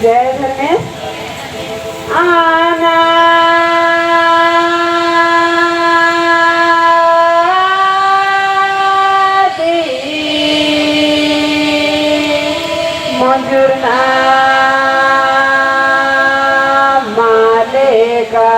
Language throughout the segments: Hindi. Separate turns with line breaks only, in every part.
जय धर्मेश आना मंजूर ना मालेगा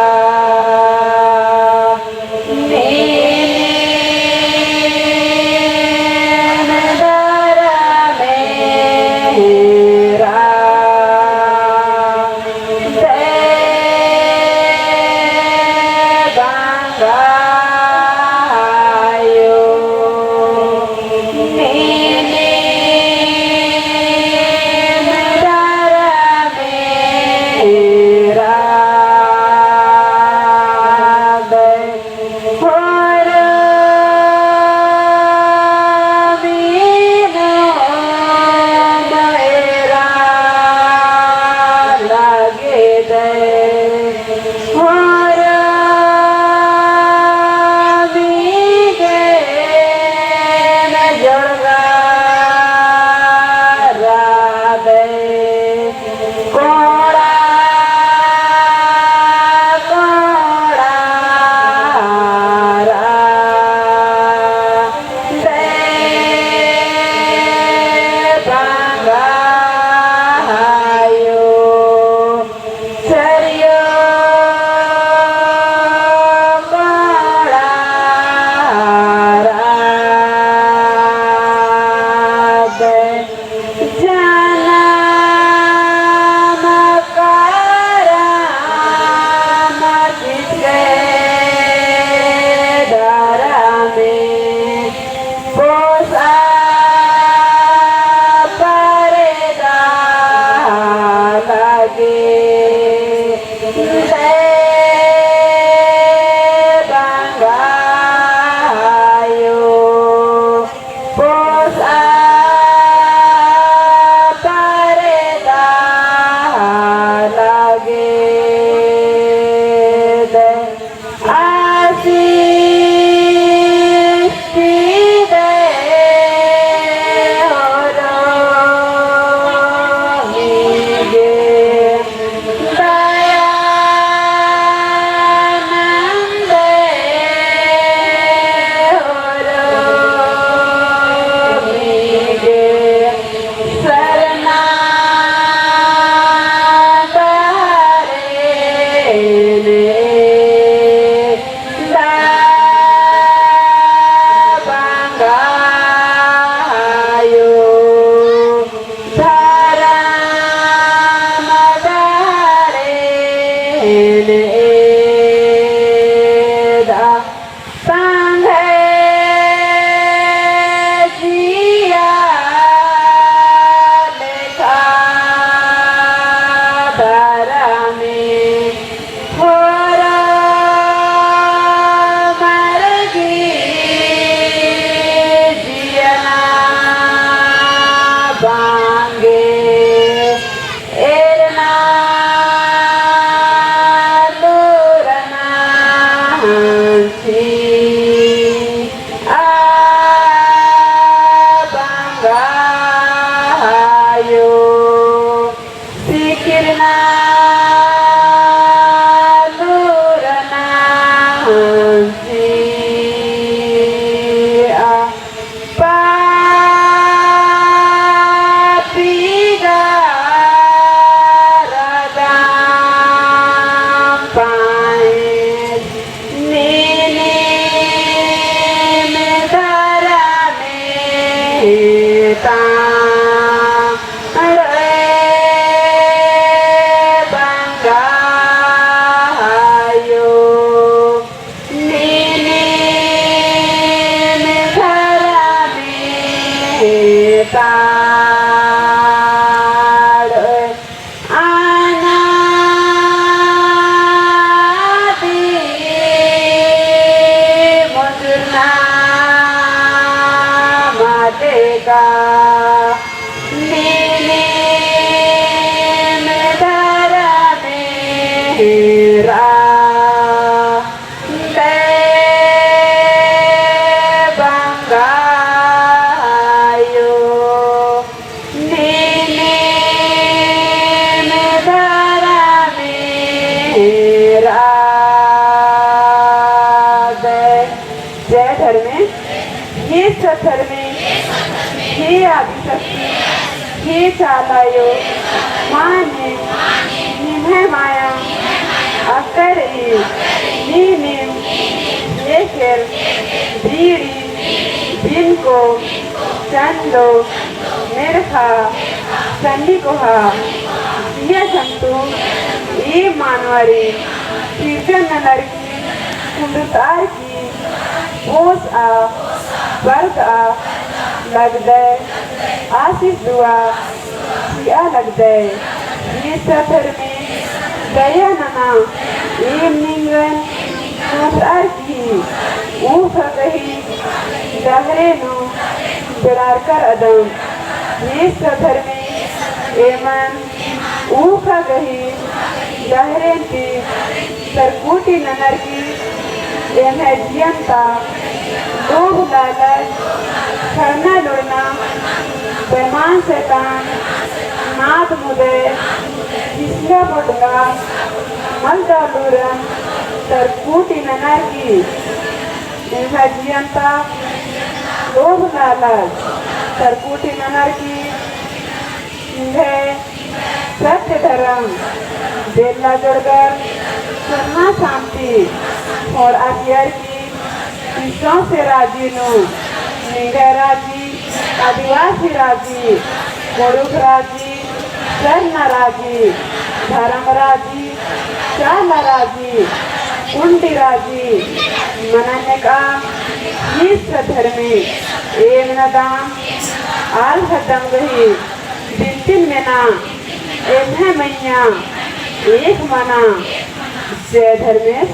स्वधर्मे हे आदिशक्ति हे चालायो माने निम्हे माया अकरे नीनिम लेकर बीड़ी बिनको चंदो मेरखा चंडी कोहा यह संतु ये मानवारी कीर्तन नरकी कुंडतार की ओस आ वर्ग आ लग दे आशीष दुआ किया लग दे ये सफर में दया नना एम निंगन कुंडतार की ऊफ कही दहरे नो बिरार कर अदम ये सफर में एमन ऊफ कही दहरे की सरकूटी ननर की एमहे जियंता लोभ लालच छड़ना लुड़ना बेमान शैतान नाद मुदे किसिया बुडगा मलदा लूरन सरकूटी ननर की एमहे जियंता लोभ लालच सरकूटी ननर की इन्हें सत्य धर्म बेला जोड़कर सुनना शांति और अखियर की ईशों से राजी नो निगर राजी आदिवासी राजी मुरुख राजी चरण राजी धर्म राजी चाल राजी कुंडी राजी मनने का ईश्वर धर्मी एम नदाम आल हदम गही दिन में ना एम मैया एक मना जय धर्मेश।